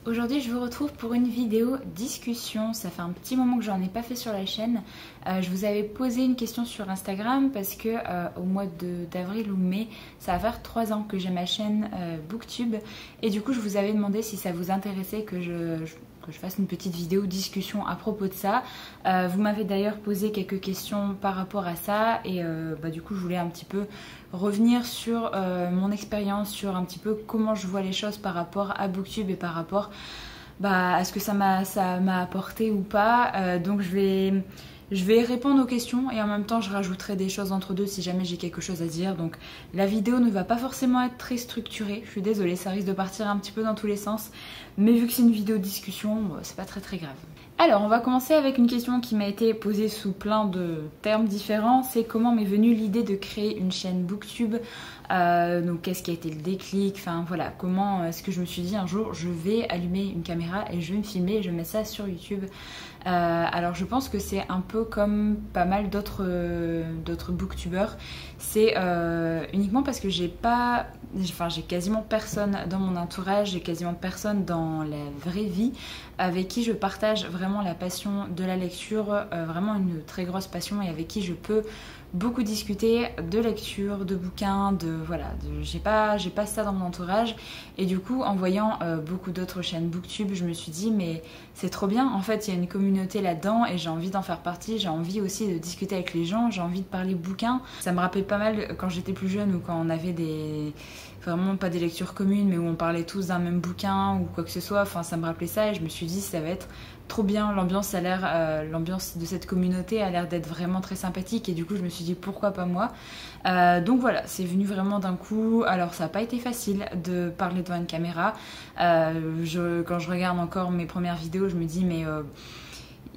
Aujourd'hui je vous retrouve pour une vidéo discussion. Ça fait un petit moment que j'en ai pas fait sur la chaîne. Je vous avais posé une question sur Instagram parce que au mois d'avril ou mai, ça va faire 3 ans que j'ai ma chaîne Booktube. Et du coup je vous avais demandé si ça vous intéressait que je fasse une petite vidéo discussion à propos de ça. Vous m'avez d'ailleurs posé quelques questions par rapport à ça et du coup je voulais un petit peu revenir sur mon expérience, sur un petit peu comment je vois les choses par rapport à Booktube et par rapport à ce que ça m'a apporté ou pas. Donc je vais répondre aux questions et en même temps je rajouterai des choses entre deux si jamais j'ai quelque chose à dire. Donc la vidéo ne va pas forcément être très structurée, je suis désolée, ça risque de partir un petit peu dans tous les sens, mais vu que c'est une vidéo discussion, c'est pas très grave. Alors on va commencer avec une question qui m'a été posée sous plein de termes différents, c'est comment m'est venue l'idée de créer une chaîne Booktube. Donc qu'est-ce qui a été le déclic, enfin voilà, comment est-ce que je me suis dit un jour je vais allumer une caméra et je vais me filmer et je mets ça sur YouTube. Alors je pense que c'est un peu comme pas mal d'autres booktubeurs, c'est uniquement parce que j'ai quasiment personne dans mon entourage, j'ai quasiment personne dans la vraie vie avec qui je partage vraiment la passion de la lecture, vraiment une très grosse passion et avec qui je peux beaucoup discuter de lecture, de bouquins, j'ai pas ça dans mon entourage et du coup en voyant beaucoup d'autres chaînes Booktube je me suis dit mais c'est trop bien, en fait il y a une communauté là-dedans et j'ai envie d'en faire partie, j'ai envie aussi de discuter avec les gens, j'ai envie de parler bouquins. Ça me rappelle pas mal quand j'étais plus jeune ou quand on avait vraiment pas des lectures communes mais où on parlait tous d'un même bouquin ou quoi que ce soit, enfin ça me rappelait ça et je me suis dit ça va être trop bien, l'ambiance de cette communauté a l'air d'être vraiment très sympathique et du coup je me suis dit pourquoi pas moi. Donc voilà, c'est venu vraiment d'un coup. Alors ça n'a pas été facile de parler devant une caméra. Quand je regarde encore mes premières vidéos je me dis mais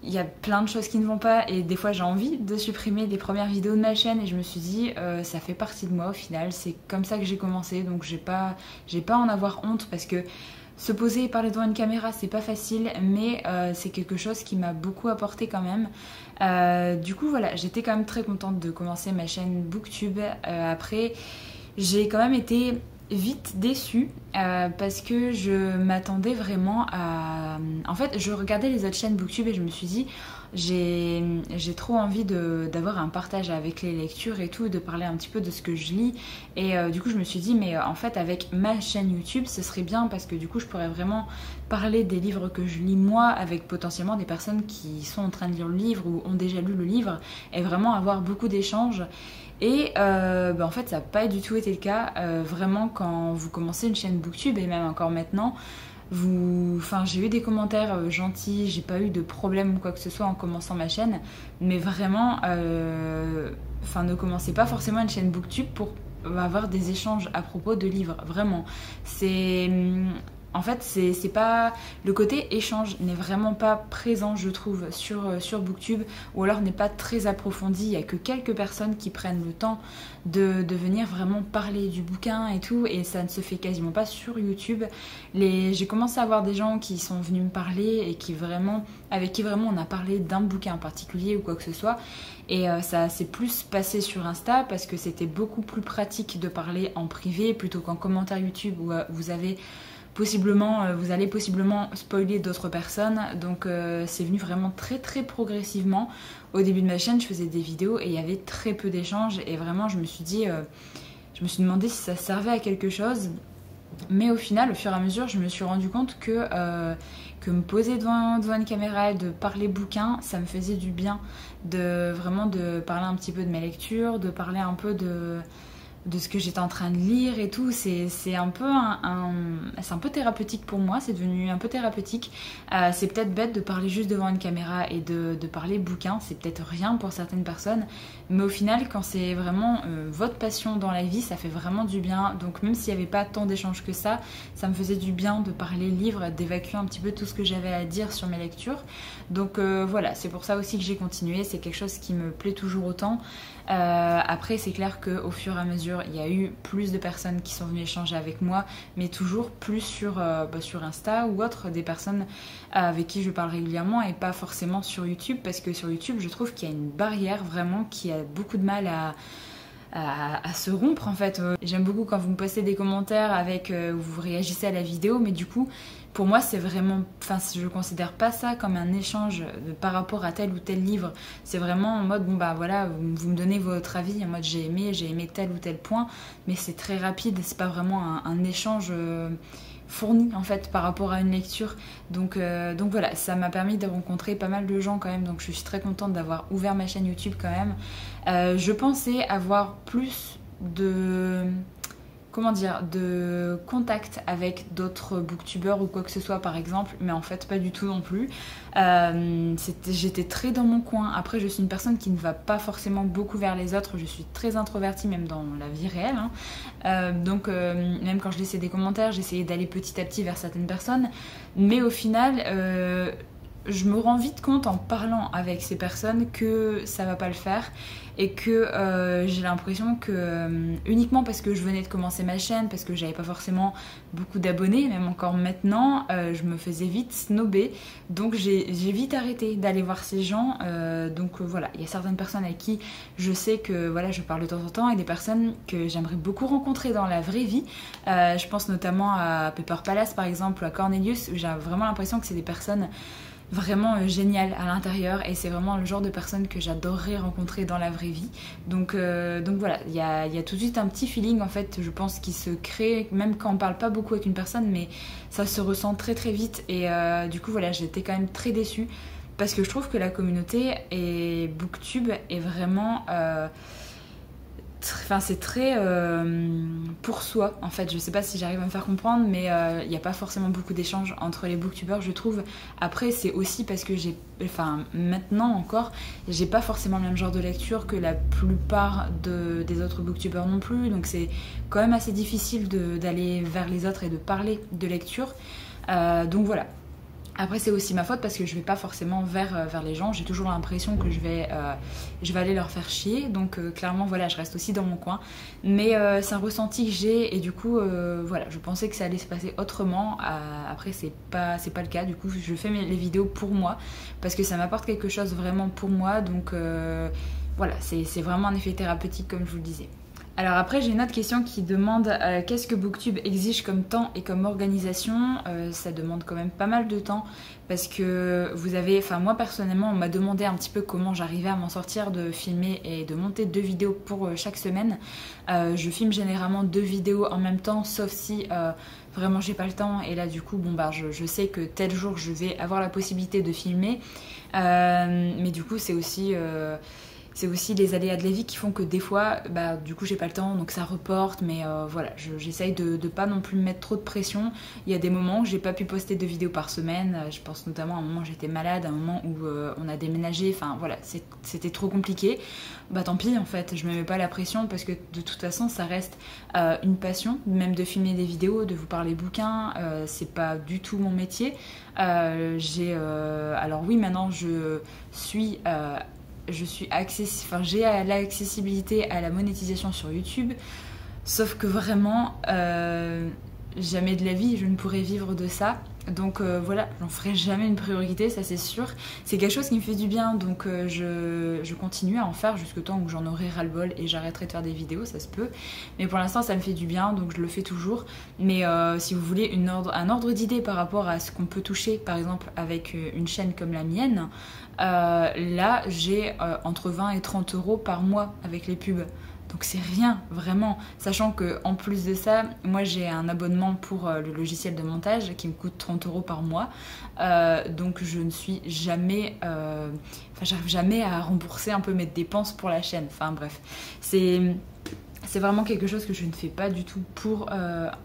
il y a plein de choses qui ne vont pas et des fois j'ai envie de supprimer des premières vidéos de ma chaîne et je me suis dit ça fait partie de moi au final, c'est comme ça que j'ai commencé donc j'ai pas à en avoir honte parce que se poser et parler devant une caméra c'est pas facile mais c'est quelque chose qui m'a beaucoup apporté quand même. Du coup voilà, j'étais quand même très contente de commencer ma chaîne Booktube. Après j'ai quand même été vite déçue parce que je m'attendais vraiment à... En fait je regardais les autres chaînes Booktube et je me suis dit j'ai trop envie d'avoir un partage avec les lectures et tout, de parler un petit peu de ce que je lis et du coup je me suis dit mais en fait avec ma chaîne YouTube ce serait bien parce que du coup je pourrais vraiment parler des livres que je lis moi avec potentiellement des personnes qui sont en train de lire le livre ou ont déjà lu le livre et vraiment avoir beaucoup d'échanges. Et en fait ça n'a pas du tout été le cas. Vraiment quand vous commencez une chaîne Booktube et même encore maintenant j'ai eu des commentaires gentils, j'ai pas eu de problème ou quoi que ce soit en commençant ma chaîne, mais vraiment ne commencez pas forcément une chaîne Booktube pour avoir des échanges à propos de livres, vraiment en fait, c'est pas... Le côté échange n'est vraiment pas présent, je trouve, sur Booktube, ou alors n'est pas très approfondi. Il n'y a que quelques personnes qui prennent le temps de venir vraiment parler du bouquin et tout, et ça ne se fait quasiment pas sur YouTube. J'ai commencé à avoir des gens qui sont venus me parler et avec qui vraiment on a parlé d'un bouquin en particulier ou quoi que ce soit. Et ça s'est plus passé sur Insta parce que c'était beaucoup plus pratique de parler en privé plutôt qu'en commentaire YouTube où vous allez possiblement spoiler d'autres personnes. Donc c'est venu vraiment très progressivement. Au début de ma chaîne je faisais des vidéos et il y avait très peu d'échanges et vraiment je me suis demandé si ça servait à quelque chose. Mais au final, au fur et à mesure, je me suis rendu compte que me poser devant une caméra et de parler bouquin, ça me faisait du bien. De parler un petit peu de mes lectures, de parler un peu de ce que j'étais en train de lire et tout. C'est un peu thérapeutique pour moi, c'est devenu un peu thérapeutique. C'est peut-être bête de parler juste devant une caméra et de parler bouquin, c'est peut-être rien pour certaines personnes, mais au final quand c'est vraiment votre passion dans la vie, ça fait vraiment du bien. Donc même s'il n'y avait pas tant d'échanges que ça me faisait du bien de parler livre, d'évacuer un petit peu tout ce que j'avais à dire sur mes lectures. Donc voilà, c'est pour ça aussi que j'ai continué, c'est quelque chose qui me plaît toujours autant. Après c'est clair qu'au fur et à mesure il y a eu plus de personnes qui sont venues échanger avec moi, mais toujours plus sur Insta ou autre, des personnes avec qui je parle régulièrement et pas forcément sur YouTube, parce que sur YouTube je trouve qu'il y a une barrière vraiment qui a beaucoup de mal à se rompre en fait. J'aime beaucoup quand vous me postez des commentaires où vous réagissez à la vidéo, mais du coup pour moi c'est vraiment, enfin je considère pas ça comme un échange par rapport à tel ou tel livre. C'est vraiment en mode bon bah voilà, vous me donnez votre avis, en mode j'ai aimé tel ou tel point, mais c'est très rapide, c'est pas vraiment un échange fourni en fait par rapport à une lecture. Donc voilà, ça m'a permis de rencontrer pas mal de gens quand même, donc je suis très contente d'avoir ouvert ma chaîne YouTube quand même. Je pensais avoir plus de de contact avec d'autres booktubeurs ou quoi que ce soit par exemple, mais en fait pas du tout non plus. J'étais très dans mon coin. Après je suis une personne qui ne va pas forcément beaucoup vers les autres, je suis très introvertie même dans la vie réelle, hein. Même quand je laissais des commentaires, j'essayais d'aller petit à petit vers certaines personnes, mais au final je me rends vite compte en parlant avec ces personnes que ça va pas le faire et que j'ai l'impression que uniquement parce que je venais de commencer ma chaîne, parce que j'avais pas forcément beaucoup d'abonnés, même encore maintenant, je me faisais vite snobber, donc j'ai vite arrêté d'aller voir ces gens. Voilà, il y a certaines personnes avec qui je sais que voilà, je parle de temps en temps et des personnes que j'aimerais beaucoup rencontrer dans la vraie vie. Je pense notamment à Pepper Palace par exemple, ou à Cornelius, où j'ai vraiment l'impression que c'est des personnes vraiment génial à l'intérieur et c'est vraiment le genre de personne que j'adorerais rencontrer dans la vraie vie. Donc voilà, il y a tout de suite un petit feeling en fait, je pense, qui se crée même quand on parle pas beaucoup avec une personne, mais ça se ressent très très vite et du coup voilà, j'étais quand même très déçue parce que je trouve que la communauté et Booktube est vraiment c'est très pour soi en fait. Je sais pas si j'arrive à me faire comprendre, mais il n'y a pas forcément beaucoup d'échanges entre les booktubeurs, je trouve. Après c'est aussi parce que maintenant encore, j'ai pas forcément le même genre de lecture que la plupart des autres booktubeurs non plus, donc c'est quand même assez difficile d'aller vers les autres et de parler de lecture. Donc voilà. Après c'est aussi ma faute parce que je vais pas forcément vers les gens, j'ai toujours l'impression que je vais aller leur faire chier, donc clairement voilà, je reste aussi dans mon coin, mais c'est un ressenti que j'ai et du coup voilà, je pensais que ça allait se passer autrement. Après c'est pas le cas, du coup je fais les vidéos pour moi parce que ça m'apporte quelque chose vraiment pour moi, donc voilà, c'est vraiment un effet thérapeutique comme je vous le disais. Alors après j'ai une autre question qui demande qu'est-ce que Booktube exige comme temps et comme organisation. Ça demande quand même pas mal de temps parce que moi personnellement on m'a demandé un petit peu comment j'arrivais à m'en sortir de filmer et de monter 2 vidéos pour chaque semaine. Je filme généralement 2 vidéos en même temps, sauf si vraiment j'ai pas le temps et là du coup je sais que tel jour je vais avoir la possibilité de filmer, mais du coup c'est aussi les aléas de la vie qui font que des fois, du coup, j'ai pas le temps, donc ça reporte. Mais voilà, j'essaye de pas non plus me mettre trop de pression. Il y a des moments où j'ai pas pu poster 2 vidéos par semaine. Je pense notamment à un moment où j'étais malade, à un moment où on a déménagé. Enfin voilà, c'était trop compliqué. Tant pis en fait, je me mets pas la pression parce que de toute façon, ça reste une passion, même de filmer des vidéos, de vous parler bouquins. C'est pas du tout mon métier. Alors oui, maintenant j'ai l'accessibilité à la monétisation sur YouTube, sauf que vraiment jamais de la vie je ne pourrais vivre de ça, donc voilà, j'en ferai jamais une priorité, ça c'est sûr. C'est quelque chose qui me fait du bien, donc je continue à en faire jusqu'au temps où j'en aurai ras-le-bol et j'arrêterai de faire des vidéos, ça se peut, mais pour l'instant ça me fait du bien, donc je le fais toujours. Mais si vous voulez un ordre d'idée par rapport à ce qu'on peut toucher par exemple avec une chaîne comme la mienne, là j'ai entre 20 et 30 euros par mois avec les pubs. Donc c'est rien, vraiment. Sachant que en plus de ça, moi j'ai un abonnement pour le logiciel de montage qui me coûte 30 euros par mois. Donc je ne suis jamais... j'arrive jamais à rembourser un peu mes dépenses pour la chaîne. Enfin bref, c'est vraiment quelque chose que je ne fais pas du tout pour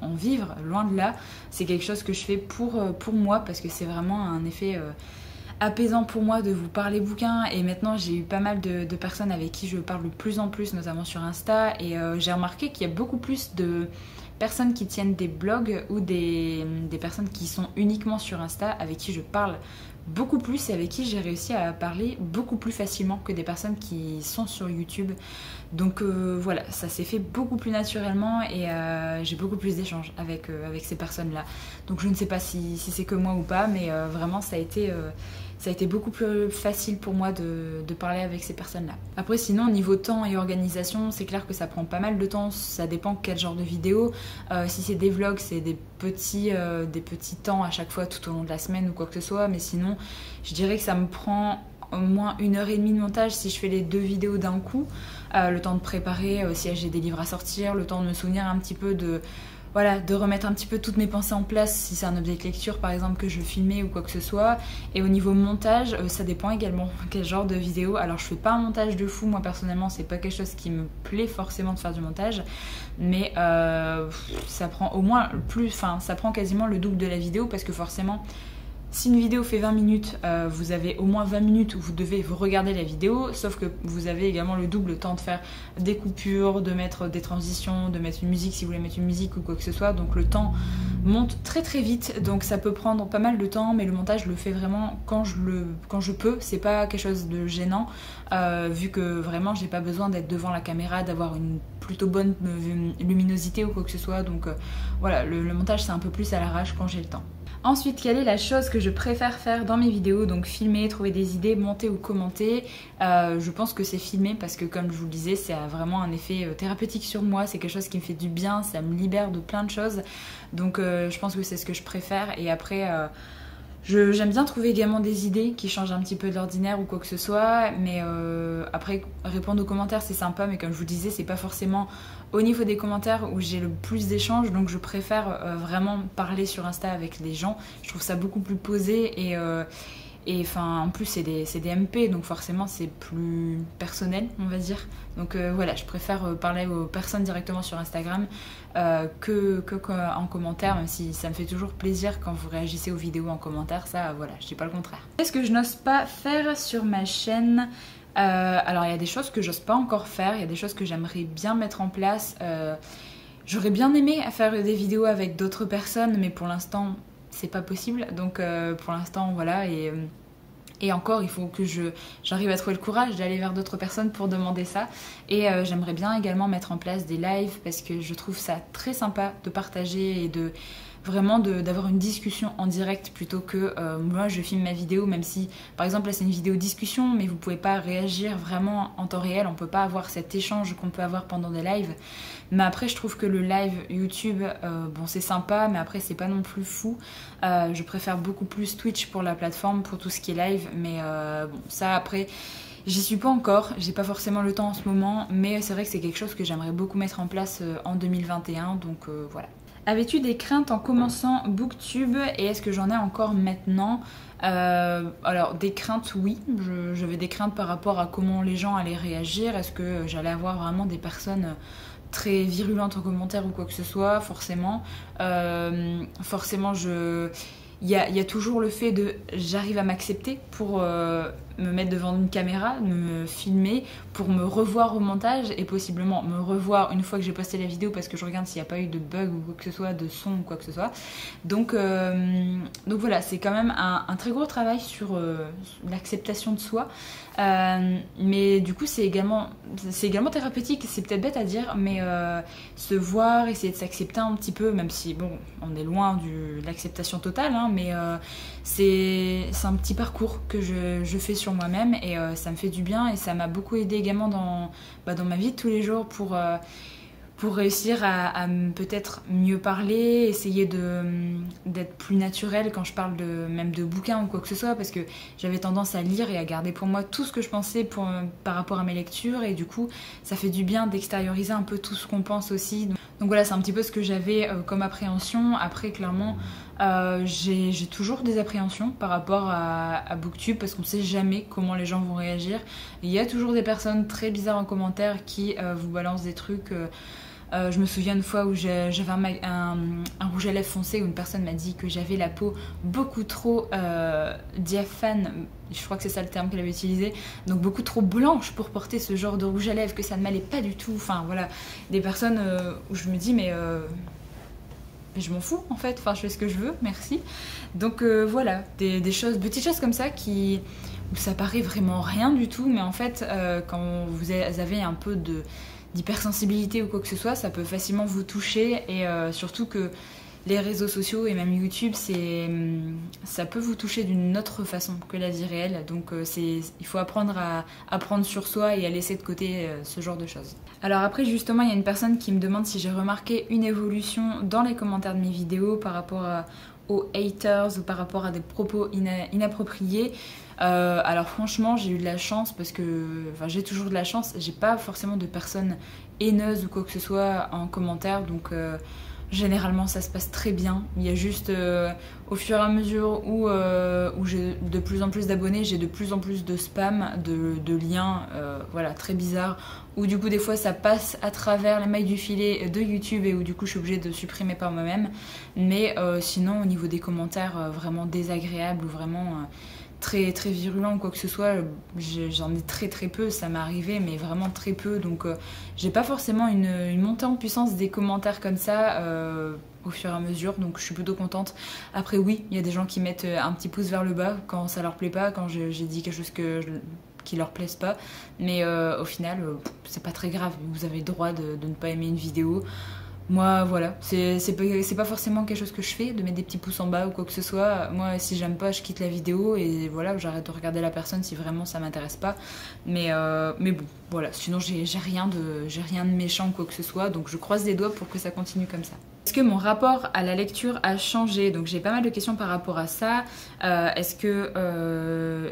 en vivre, loin de là. C'est quelque chose que je fais pour moi parce que c'est vraiment un effet... apaisant pour moi de vous parler bouquin, et maintenant j'ai eu pas mal de personnes avec qui je parle de plus en plus, notamment sur Insta, et j'ai remarqué qu'il y a beaucoup plus de personnes qui tiennent des blogs ou des personnes qui sont uniquement sur Insta avec qui je parle beaucoup plus et avec qui j'ai réussi à parler beaucoup plus facilement que des personnes qui sont sur YouTube. Donc voilà, ça s'est fait beaucoup plus naturellement et j'ai beaucoup plus d'échanges avec ces personnes-là. Donc je ne sais pas si c'est que moi ou pas, mais vraiment ça a été ça a été beaucoup plus facile pour moi de parler avec ces personnes-là. Après sinon niveau temps et organisation, c'est clair que ça prend pas mal de temps, ça dépend quel genre de vidéo. Si c'est des vlogs, c'est des petits temps à chaque fois tout au long de la semaine ou quoi que ce soit, mais sinon je dirais que ça me prend au moins 1h30 de montage si je fais les 2 vidéos d'un coup. Le temps de préparer si j'ai des livres à sortir, le temps de me souvenir un petit peu de remettre un petit peu toutes mes pensées en place si c'est un objet de lecture par exemple que je veux filmer ou quoi que ce soit. Et au niveau montage, ça dépend également quel genre de vidéo. Alors je fais pas un montage de fou, moi personnellement c'est pas quelque chose qui me plaît forcément de faire du montage, mais ça prend au moins ça prend quasiment le double de la vidéo, parce que forcément si une vidéo fait 20 minutes, vous avez au moins 20 minutes où vous devez vous regarder la vidéo, sauf que vous avez également le double temps de faire des coupures, de mettre des transitions, de mettre une musique si vous voulez mettre une musique ou quoi que ce soit. Donc le temps monte très très vite, donc ça peut prendre pas mal de temps, mais le montage je le fais vraiment quand je peux. C'est pas quelque chose de gênant, vu que vraiment j'ai pas besoin d'être devant la caméra, d'avoir une plutôt bonne luminosité ou quoi que ce soit. Donc voilà, le montage c'est un peu plus à l'arrache quand j'ai le temps. Ensuite, quelle est la chose que je préfère faire dans mes vidéos? Donc filmer, trouver des idées, monter ou commenter. Je pense que c'est filmer, parce que comme je vous le disais, ça a vraiment un effet thérapeutique sur moi. C'est quelque chose qui me fait du bien, ça me libère de plein de choses. Donc je pense que c'est ce que je préfère. Et après, j'aime bien trouver également des idées qui changent un petit peu de l'ordinaire ou quoi que ce soit. Mais après, répondre aux commentaires c'est sympa, mais comme je vous disais, c'est pas forcément au niveau des commentaires où j'ai le plus d'échanges. Donc je préfère vraiment parler sur Insta avec les gens. Je trouve ça beaucoup plus posé, et enfin en plus c'est des MP, donc forcément c'est plus personnel on va dire. Donc voilà, je préfère parler aux personnes directement sur Instagram que en commentaire, même si ça me fait toujours plaisir quand vous réagissez aux vidéos en commentaire, ça voilà, je dis pas le contraire. Qu'est-ce que je n'ose pas faire sur ma chaîne? Alors il y a des choses que j'ose pas encore faire, il y a des choses que j'aimerais bien mettre en place. J'aurais bien aimé faire des vidéos avec d'autres personnes, mais pour l'instant c'est pas possible, donc pour l'instant voilà. Et encore, il faut que j'arrive à trouver le courage d'aller vers d'autres personnes pour demander ça. Et j'aimerais bien également mettre en place des lives, parce que je trouve ça très sympa de partager et de vraiment d'avoir une discussion en direct, plutôt que moi je filme ma vidéo, même si par exemple là c'est une vidéo discussion, mais vous pouvez pas réagir vraiment en temps réel, on peut pas avoir cet échange qu'on peut avoir pendant des lives. Mais après je trouve que le live YouTube, bon c'est sympa, mais après c'est pas non plus fou. Je préfère beaucoup plus Twitch pour la plateforme, pour tout ce qui est live, mais bon ça après j'y suis pas encore, j'ai pas forcément le temps en ce moment, mais c'est vrai que c'est quelque chose que j'aimerais beaucoup mettre en place en 2021, donc voilà. Avais-tu des craintes en commençant Booktube, et est-ce que j'en ai encore maintenant? Alors des craintes, oui, j'avais des craintes par rapport à comment les gens allaient réagir. Est-ce que j'allais avoir vraiment des personnes très virulentes en commentaire ou quoi que ce soit? Forcément, forcément il y a toujours le fait de j'arrive à m'accepter pour me mettre devant une caméra, me filmer, pour me revoir au montage, et possiblement me revoir une fois que j'ai posté la vidéo, parce que je regarde s'il n'y a pas eu de bug ou quoi que ce soit, de son ou quoi que ce soit. Donc voilà, c'est quand même un très gros travail sur l'acceptation de soi. Mais du coup c'est également thérapeutique, c'est peut-être bête à dire, mais se voir, essayer de s'accepter un petit peu, même si bon on est loin de l'acceptation totale, hein, mais c'est un petit parcours que je fais sur moi-même, et ça me fait du bien, et ça m'a beaucoup aidé également dans ma vie de tous les jours pour réussir à peut-être mieux parler, essayer d'être plus naturelle quand je parle même de bouquins ou quoi que ce soit, parce que j'avais tendance à lire et à garder pour moi tout ce que je pensais par rapport à mes lectures, et du coup ça fait du bien d'extérioriser un peu tout ce qu'on pense aussi. Donc voilà, c'est un petit peu ce que j'avais comme appréhension. Après clairement j'ai toujours des appréhensions par rapport à Booktube, parce qu'on sait jamais comment les gens vont réagir. Il y a toujours des personnes très bizarres en commentaire qui vous balancent des trucs. Je me souviens une fois où j'avais un rouge à lèvres foncé, où une personne m'a dit que j'avais la peau beaucoup trop diaphane, je crois que c'est ça le terme qu'elle avait utilisé, donc beaucoup trop blanche pour porter ce genre de rouge à lèvres, que ça ne m'allait pas du tout. Enfin voilà, des personnes où je me dis mais je m'en fous en fait, enfin je fais ce que je veux, merci. Donc voilà, des petites choses comme ça où ça paraît vraiment rien du tout, mais en fait quand vous avez un peu d'hypersensibilité ou quoi que ce soit, ça peut facilement vous toucher, et surtout que les réseaux sociaux et même YouTube, ça peut vous toucher d'une autre façon que la vie réelle. Donc il faut apprendre à prendre sur soi et à laisser de côté ce genre de choses. Alors après justement, il y a une personne qui me demande si j'ai remarqué une évolution dans les commentaires de mes vidéos par rapport aux haters ou par rapport à des propos inappropriés. Alors franchement, j'ai eu de la chance parce que, enfin j'ai toujours de la chance, j'ai pas forcément de personnes haineuses ou quoi que ce soit en commentaire, donc généralement ça se passe très bien. Il y a juste au fur et à mesure où j'ai de plus en plus d'abonnés, j'ai de plus en plus de spam, de liens voilà, très bizarres, où du coup des fois ça passe à travers les mailles du filet de YouTube et où du coup je suis obligée de supprimer par moi-même. Mais sinon au niveau des commentaires vraiment désagréables ou vraiment très très virulent ou quoi que ce soit, j'en ai très très peu, ça m'est arrivé mais vraiment très peu, donc j'ai pas forcément une montée en puissance des commentaires comme ça au fur et à mesure, donc je suis plutôt contente. Après oui, il y a des gens qui mettent un petit pouce vers le bas quand ça leur plaît pas, quand j'ai dit quelque chose qui leur plaise pas, mais au final c'est pas très grave, vous avez le droit de ne pas aimer une vidéo. Moi, voilà, c'est pas forcément quelque chose que je fais, de mettre des petits pouces en bas ou quoi que ce soit. Moi, si j'aime pas, je quitte la vidéo et voilà, j'arrête de regarder la personne si vraiment ça m'intéresse pas. Mais bon, voilà, sinon j'ai rien de méchant ou quoi que ce soit, donc je croise les doigts pour que ça continue comme ça. Est-ce que mon rapport à la lecture a changé? Donc j'ai pas mal de questions par rapport à ça. Est-ce que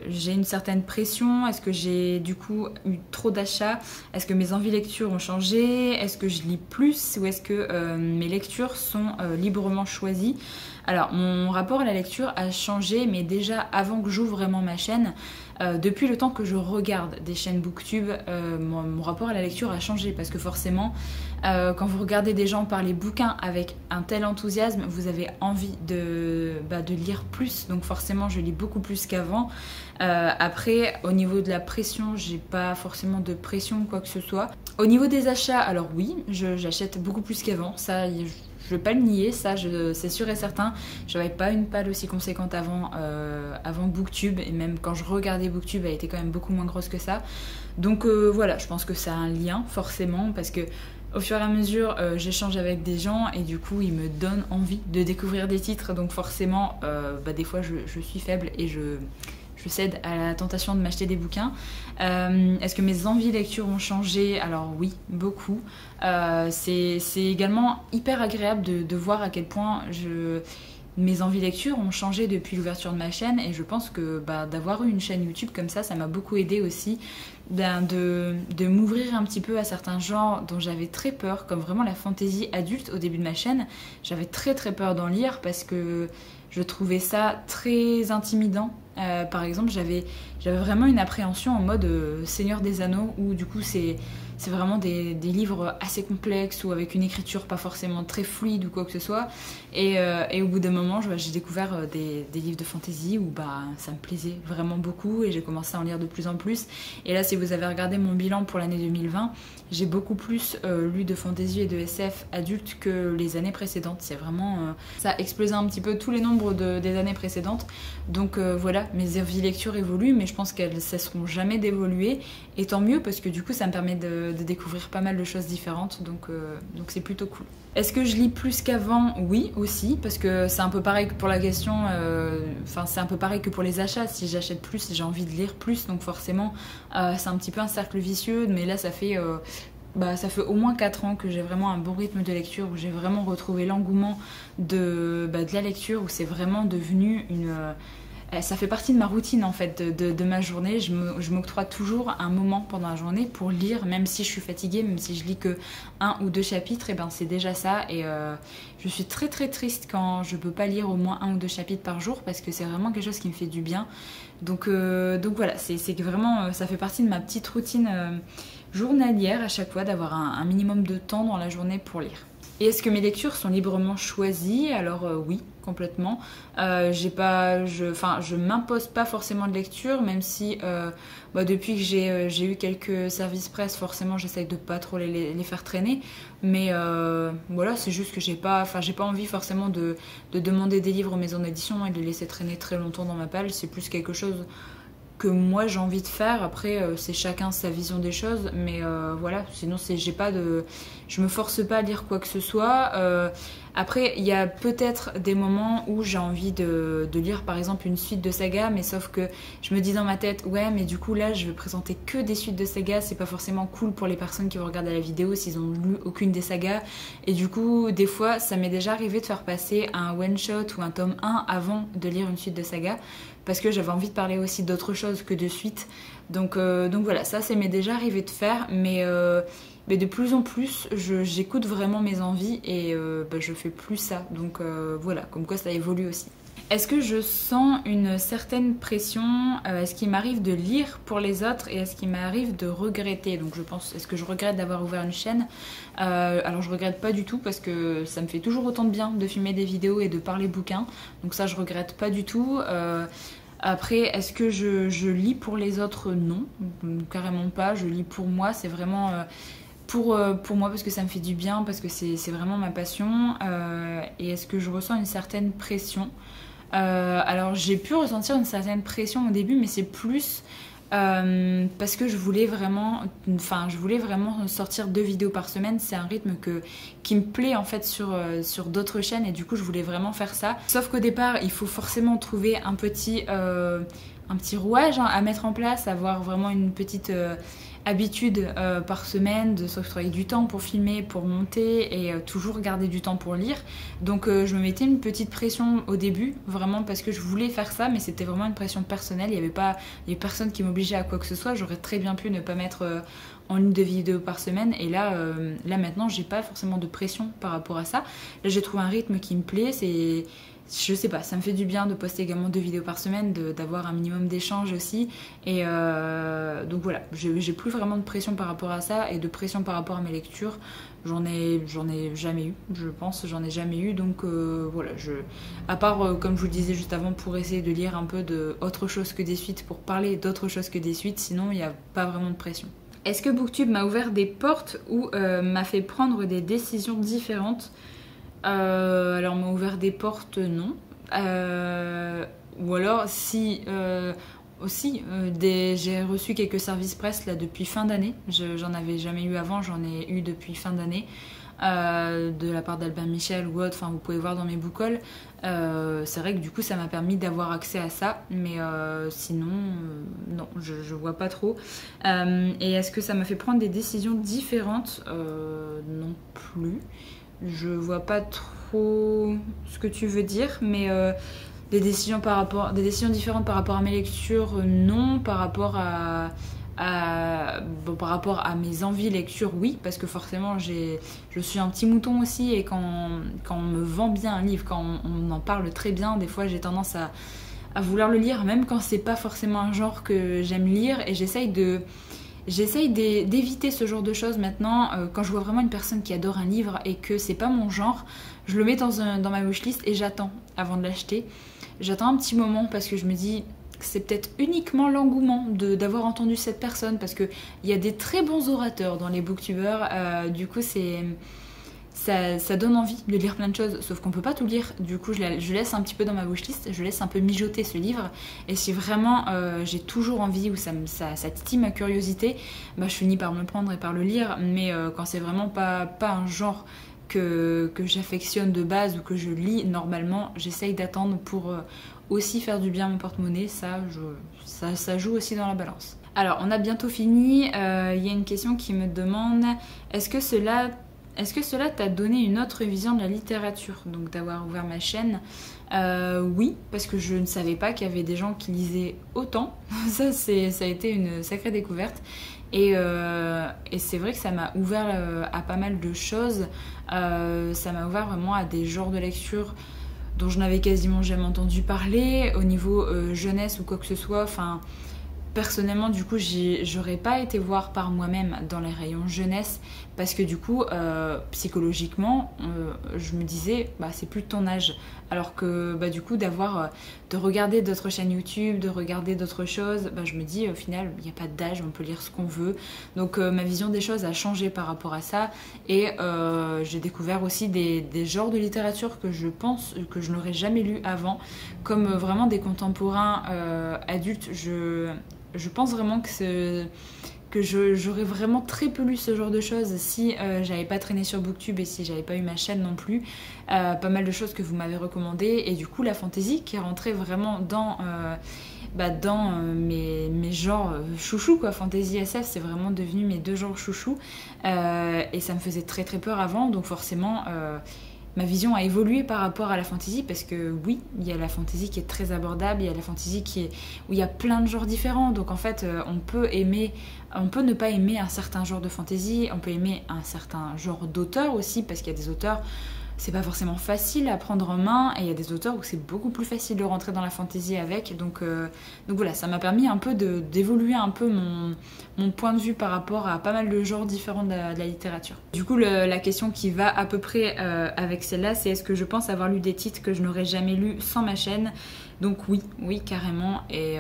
j'ai une certaine pression? Est-ce que j'ai du coup eu trop d'achats? Est-ce que mes envies lecture ont changé? Est-ce que je lis plus? Ou est-ce que mes lectures sont librement choisies? Alors mon rapport à la lecture a changé, mais déjà avant que j'ouvre vraiment ma chaîne. Depuis le temps que je regarde des chaînes booktube, mon rapport à la lecture a changé parce que forcément, quand vous regardez des gens parler bouquins avec un tel enthousiasme, vous avez envie de lire plus, donc forcément je lis beaucoup plus qu'avant. Après, au niveau de la pression, j'ai pas forcément de pression ou quoi que ce soit. Au niveau des achats, alors oui, j'achète beaucoup plus qu'avant, ça je vais pas le nier, ça c'est sûr et certain. J'avais pas une palle aussi conséquente avant Booktube, et même quand je regardais Booktube, elle était quand même beaucoup moins grosse que ça. Donc voilà, je pense que ça a un lien forcément, parce que au fur et à mesure, j'échange avec des gens et du coup, ils me donnent envie de découvrir des titres. Donc forcément, des fois, je suis faible et je cède à la tentation de m'acheter des bouquins. Est-ce que mes envies de lecture ont changé? Alors oui, beaucoup. C'est également hyper agréable de voir à quel point mes envies de lecture ont changé depuis l'ouverture de ma chaîne, et je pense que d'avoir eu une chaîne YouTube comme ça m'a beaucoup aidé aussi de m'ouvrir un petit peu à certains genres dont j'avais très peur, comme vraiment la fantasy adulte au début de ma chaîne. J'avais très très peur d'en lire parce que je trouvais ça très intimidant. Par exemple, j'avais vraiment une appréhension en mode Seigneur des Anneaux, où du coup c'est vraiment des livres assez complexes ou avec une écriture pas forcément très fluide ou quoi que ce soit. Et au bout d'un moment, j'ai découvert des livres de fantasy où ça me plaisait vraiment beaucoup et j'ai commencé à en lire de plus en plus. Et là, si vous avez regardé mon bilan pour l'année 2020, j'ai beaucoup plus lu de fantasy et de SF adulte que les années précédentes. C'est vraiment... ça a explosé un petit peu tous les nombres des années précédentes. Donc voilà, mes envies de lecture évoluent, mais je pense qu'elles ne cesseront jamais d'évoluer. Et tant mieux, parce que du coup, ça me permet de découvrir pas mal de choses différentes. Donc c'est plutôt cool. Est-ce que je lis plus qu'avant? Oui, aussi, parce que c'est un peu pareil que pour la question... c'est un peu pareil que pour les achats. Si j'achète plus, j'ai envie de lire plus. Donc forcément, c'est un petit peu un cercle vicieux. Mais là, ça fait au moins 4 ans que j'ai vraiment un bon rythme de lecture, où j'ai vraiment retrouvé l'engouement de la lecture, où c'est vraiment devenu une... ça fait partie de ma routine en fait, de ma journée. Je m'octroie toujours un moment pendant la journée pour lire, même si je suis fatiguée, même si je lis que 1 ou 2 chapitres, et c'est déjà ça. Et je suis très très triste quand je peux pas lire au moins 1 ou 2 chapitres par jour, parce que c'est vraiment quelque chose qui me fait du bien. Donc voilà, c'est que vraiment ça fait partie de ma petite routine journalière à chaque fois, d'avoir un minimum de temps dans la journée pour lire. Et est-ce que mes lectures sont librement choisies? Alors oui, complètement. Je m'impose pas forcément de lecture, même si depuis que j'ai eu quelques services presse, forcément j'essaye de pas trop les faire traîner. Mais voilà, c'est juste que j'ai pas envie forcément de demander des livres aux maisons d'édition et de les laisser traîner très longtemps dans ma palle. C'est plus quelque chose que moi j'ai envie de faire. Après c'est chacun sa vision des choses, mais voilà, sinon je me force pas à lire quoi que ce soit. Après il y a peut-être des moments où j'ai envie de lire par exemple une suite de saga, mais sauf que je me dis dans ma tête ouais mais du coup là je vais présenter que des suites de sagas, c'est pas forcément cool pour les personnes qui vont regarder la vidéo s'ils ont lu aucune des sagas, et du coup des fois ça m'est déjà arrivé de faire passer un one shot ou un tome 1 avant de lire une suite de saga, parce que j'avais envie de parler aussi d'autre chose que de suite. Donc voilà, ça m'est déjà arrivé de faire, mais de plus en plus j'écoute vraiment mes envies et je fais plus ça. Donc voilà, comme quoi ça évolue aussi. Est-ce que je sens une certaine pression? Est-ce qu'il m'arrive de lire pour les autres et est-ce qu'il m'arrive de regretter? Donc je pense, est-ce que je regrette d'avoir ouvert une chaîne? Alors je regrette pas du tout parce que ça me fait toujours autant de bien de filmer des vidéos et de parler bouquins. Donc ça je regrette pas du tout. Après, est-ce que je lis pour les autres? Non, carrément pas. Je lis pour moi, c'est vraiment pour moi parce que ça me fait du bien, parce que c'est vraiment ma passion. Et est-ce que je ressens une certaine pression? Alors j'ai pu ressentir une certaine pression au début, mais c'est plus parce que je voulais vraiment sortir 2 vidéos par semaine. C'est un rythme qui me plaît en fait sur d'autres chaînes, et du coup je voulais vraiment faire ça. Sauf qu'au départ il faut forcément trouver un petit rouage à mettre en place, avoir vraiment une petite habitude par semaine de s'octroyer du temps pour filmer, pour monter, et toujours garder du temps pour lire. Donc je me mettais une petite pression au début, vraiment parce que je voulais faire ça, mais c'était vraiment une pression personnelle. Il y avait personne qui m'obligeait à quoi que ce soit. J'aurais très bien pu ne pas mettre en ligne de vidéos par semaine, et là maintenant j'ai pas forcément de pression par rapport à ça. Là j'ai trouvé un rythme qui me plaît, je sais pas, ça me fait du bien de poster également 2 vidéos par semaine, d'avoir un minimum d'échanges aussi. Et donc voilà, j'ai plus vraiment de pression par rapport à ça, et de pression par rapport à mes lectures, j'en ai jamais eu, je pense, j'en ai jamais eu. Donc voilà, à part comme je vous le disais juste avant, pour essayer de lire un peu autre chose que des suites, pour parler d'autre chose que des suites, sinon il n'y a pas vraiment de pression. Est-ce que Booktube m'a ouvert des portes ou m'a fait prendre des décisions différentes? Alors m'a ouvert des portes, non. Ou alors si aussi j'ai reçu quelques services presse là depuis fin d'année. J'en avais jamais eu avant, j'en ai eu depuis fin d'année, de la part d'Albin Michel ou autre. Enfin vous pouvez voir dans mes book hauls. C'est vrai que du coup ça m'a permis d'avoir accès à ça, mais sinon non, je vois pas trop. Et est-ce que ça m'a fait prendre des décisions différentes? Non plus. Je vois pas trop ce que tu veux dire, mais des décisions différentes par rapport à mes lectures, non. Par rapport à mes envies lecture, oui, parce que forcément je suis un petit mouton aussi, et quand on me vend bien un livre, quand on en parle très bien, des fois j'ai tendance à vouloir le lire, même quand c'est pas forcément un genre que j'aime lire, et j'essaye d'éviter ce genre de choses maintenant. Quand je vois vraiment une personne qui adore un livre et que c'est pas mon genre, je le mets dans ma wishlist et j'attends avant de l'acheter. J'attends un petit moment parce que je me dis que c'est peut-être uniquement l'engouement d'avoir entendu cette personne, parce qu'il y a des très bons orateurs dans les booktubers. Du coup ça donne envie de lire plein de choses, sauf qu'on peut pas tout lire. Du coup je laisse un petit peu dans ma wishlist, je laisse un peu mijoter ce livre, et si vraiment j'ai toujours envie ou ça titille ma curiosité, je finis par me le prendre et par le lire. Mais quand c'est vraiment pas un genre que j'affectionne de base ou que je lis normalement, j'essaye d'attendre pour aussi faire du bien à mon porte-monnaie. Ça joue aussi dans la balance. Alors on a bientôt fini. Il y a une question qui me demande: est-ce que cela t'a donné une autre vision de la littérature, donc d'avoir ouvert ma chaîne? Oui, parce que je ne savais pas qu'il y avait des gens qui lisaient autant. Ça a été une sacrée découverte. Et c'est vrai que ça m'a ouvert à pas mal de choses. Ça m'a ouvert vraiment à des genres de lecture dont je n'avais quasiment jamais entendu parler, au niveau jeunesse ou quoi que ce soit. Enfin, personnellement, du coup, j'aurais pas été voir par moi-même dans les rayons jeunesse, parce que du coup psychologiquement je me disais bah c'est plus de ton âge, alors que bah du coup de regarder d'autres chaînes YouTube, de regarder d'autres choses, bah je me dis au final il n'y a pas d'âge, on peut lire ce qu'on veut. Donc ma vision des choses a changé par rapport à ça, et j'ai découvert aussi des genres de littérature que je pense que je n'aurais jamais lu avant, comme vraiment des contemporains adultes. Je pense vraiment que j'aurais vraiment très peu lu ce genre de choses si j'avais pas traîné sur Booktube et si j'avais pas eu ma chaîne non plus. Pas mal de choses que vous m'avez recommandées, et du coup la fantasy qui est rentrée vraiment dans mes genres chouchous quoi. Fantasy SF, c'est vraiment devenu mes deux genres chouchous, et ça me faisait très très peur avant, donc forcément ma vision a évolué par rapport à la fantasy, parce que oui, il y a la fantasy qui est très abordable, il y a la fantasy où il y a plein de genres différents, donc en fait on peut ne pas aimer un certain genre de fantasy, on peut aimer un certain genre d'auteur aussi, parce qu'il y a des auteurs, c'est pas forcément facile à prendre en main, et il y a des auteurs où c'est beaucoup plus facile de rentrer dans la fantasy avec, donc voilà, ça m'a permis un peu d'évoluer un peu mon point de vue par rapport à pas mal de genres différents de la littérature. Du coup la question qui va à peu près avec celle-là, c'est est-ce que je pense avoir lu des titres que je n'aurais jamais lus sans ma chaîne? Donc oui carrément, et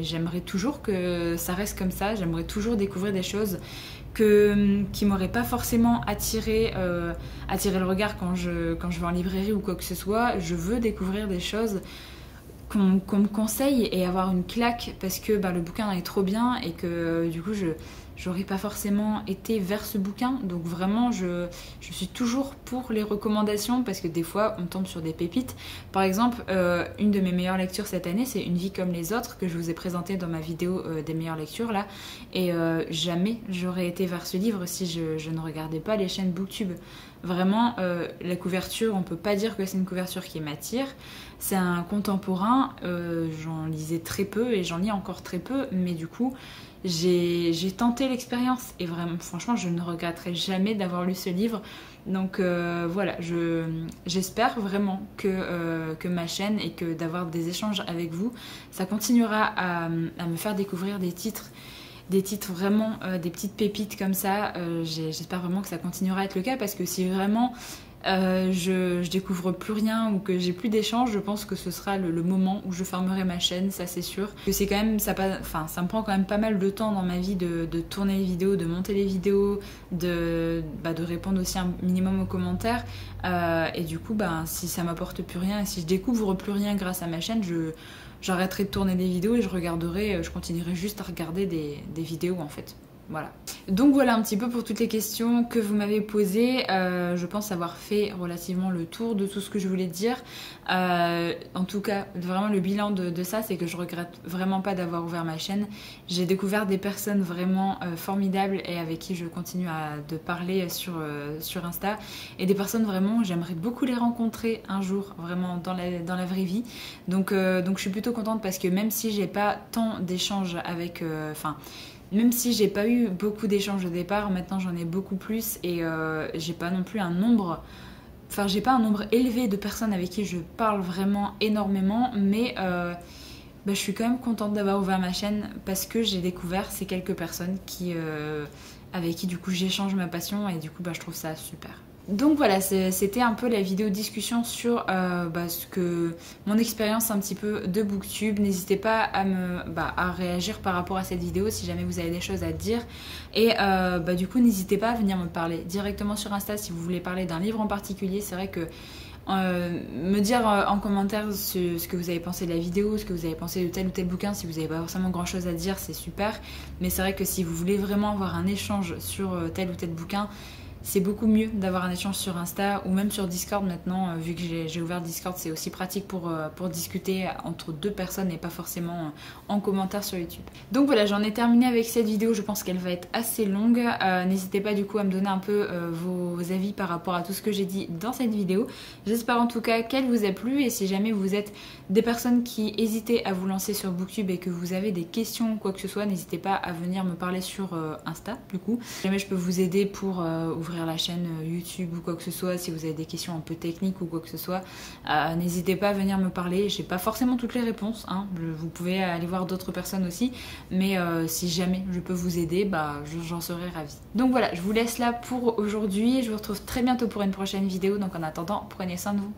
j'aimerais toujours que ça reste comme ça, j'aimerais toujours découvrir des choses qui m'auraient pas forcément attiré le regard quand je vais en librairie ou quoi que ce soit. Je veux découvrir des choses qu'on me conseille et avoir une claque, parce que le bouquin est trop bien, et que du coup j'aurais pas forcément été vers ce bouquin. Donc vraiment je suis toujours pour les recommandations, parce que des fois on tombe sur des pépites. Par exemple une de mes meilleures lectures cette année, c'est Une vie comme les autres, que je vous ai présenté dans ma vidéo des meilleures lectures là, et jamais j'aurais été vers ce livre si je ne regardais pas les chaînes Booktube. Vraiment la couverture, on peut pas dire que c'est une couverture qui m'attire. C'est un contemporain, j'en lisais très peu et j'en lis encore très peu, mais du coup j'ai tenté l'expérience, et vraiment franchement je ne regretterai jamais d'avoir lu ce livre. Donc voilà, j'espère vraiment que ma chaîne et que d'avoir des échanges avec vous, ça continuera à me faire découvrir des titres vraiment, des petites pépites comme ça. J'espère vraiment que ça continuera à être le cas, parce que si vraiment je découvre plus rien ou que j'ai plus d'échanges, je pense que ce sera le moment où je fermerai ma chaîne, ça c'est sûr. Que c'est quand même, ça me prend quand même pas mal de temps dans ma vie de tourner les vidéos, de monter les vidéos, de répondre aussi un minimum aux commentaires, et du coup si ça m'apporte plus rien et si je découvre plus rien grâce à ma chaîne, j'arrêterai de tourner des vidéos et je continuerai juste à regarder des vidéos en fait. Voilà. Donc voilà un petit peu pour toutes les questions que vous m'avez posées. Je pense avoir fait relativement le tour de tout ce que je voulais dire. En tout cas, vraiment le bilan de ça, c'est que je regrette vraiment pas d'avoir ouvert ma chaîne. J'ai découvert des personnes vraiment formidables et avec qui je continue de parler sur Insta. Et des personnes vraiment, j'aimerais beaucoup les rencontrer un jour, vraiment dans la vraie vie. Donc je suis plutôt contente, parce que même si j'ai pas tant d'échanges avec... même si j'ai pas eu beaucoup d'échanges au départ, maintenant j'en ai beaucoup plus, et j'ai pas non plus un nombre élevé de personnes avec qui je parle vraiment énormément, mais je suis quand même contente d'avoir ouvert ma chaîne, parce que j'ai découvert ces quelques personnes avec qui du coup j'échange ma passion, et du coup je trouve ça super. Donc voilà, c'était un peu la vidéo discussion sur mon expérience un petit peu de Booktube. N'hésitez pas à réagir par rapport à cette vidéo si jamais vous avez des choses à dire. Et du coup, n'hésitez pas à venir me parler directement sur Insta si vous voulez parler d'un livre en particulier. C'est vrai que me dire en commentaire ce que vous avez pensé de la vidéo, ce que vous avez pensé de tel ou tel bouquin. Si vous n'avez pas forcément grand chose à dire, c'est super. Mais c'est vrai que si vous voulez vraiment avoir un échange sur tel ou tel bouquin, c'est beaucoup mieux d'avoir un échange sur Insta ou même sur Discord maintenant, vu que j'ai ouvert Discord, c'est aussi pratique pour discuter entre deux personnes et pas forcément en commentaire sur YouTube. Donc voilà, j'en ai terminé avec cette vidéo, je pense qu'elle va être assez longue. N'hésitez pas du coup à me donner un peu vos avis par rapport à tout ce que j'ai dit dans cette vidéo. J'espère en tout cas qu'elle vous a plu, et si jamais vous êtes des personnes qui hésitaient à vous lancer sur Booktube et que vous avez des questions ou quoi que ce soit, n'hésitez pas à venir me parler sur Insta du coup. Si jamais je peux vous aider pour ouvrir ouvrir la chaîne YouTube ou quoi que ce soit, si vous avez des questions un peu techniques ou quoi que ce soit, n'hésitez pas à venir me parler. J'ai pas forcément toutes les réponses, hein. Vous pouvez aller voir d'autres personnes aussi, mais si jamais je peux vous aider, j'en serai ravie. Donc voilà, je vous laisse là pour aujourd'hui, je vous retrouve très bientôt pour une prochaine vidéo, donc en attendant, prenez soin de vous.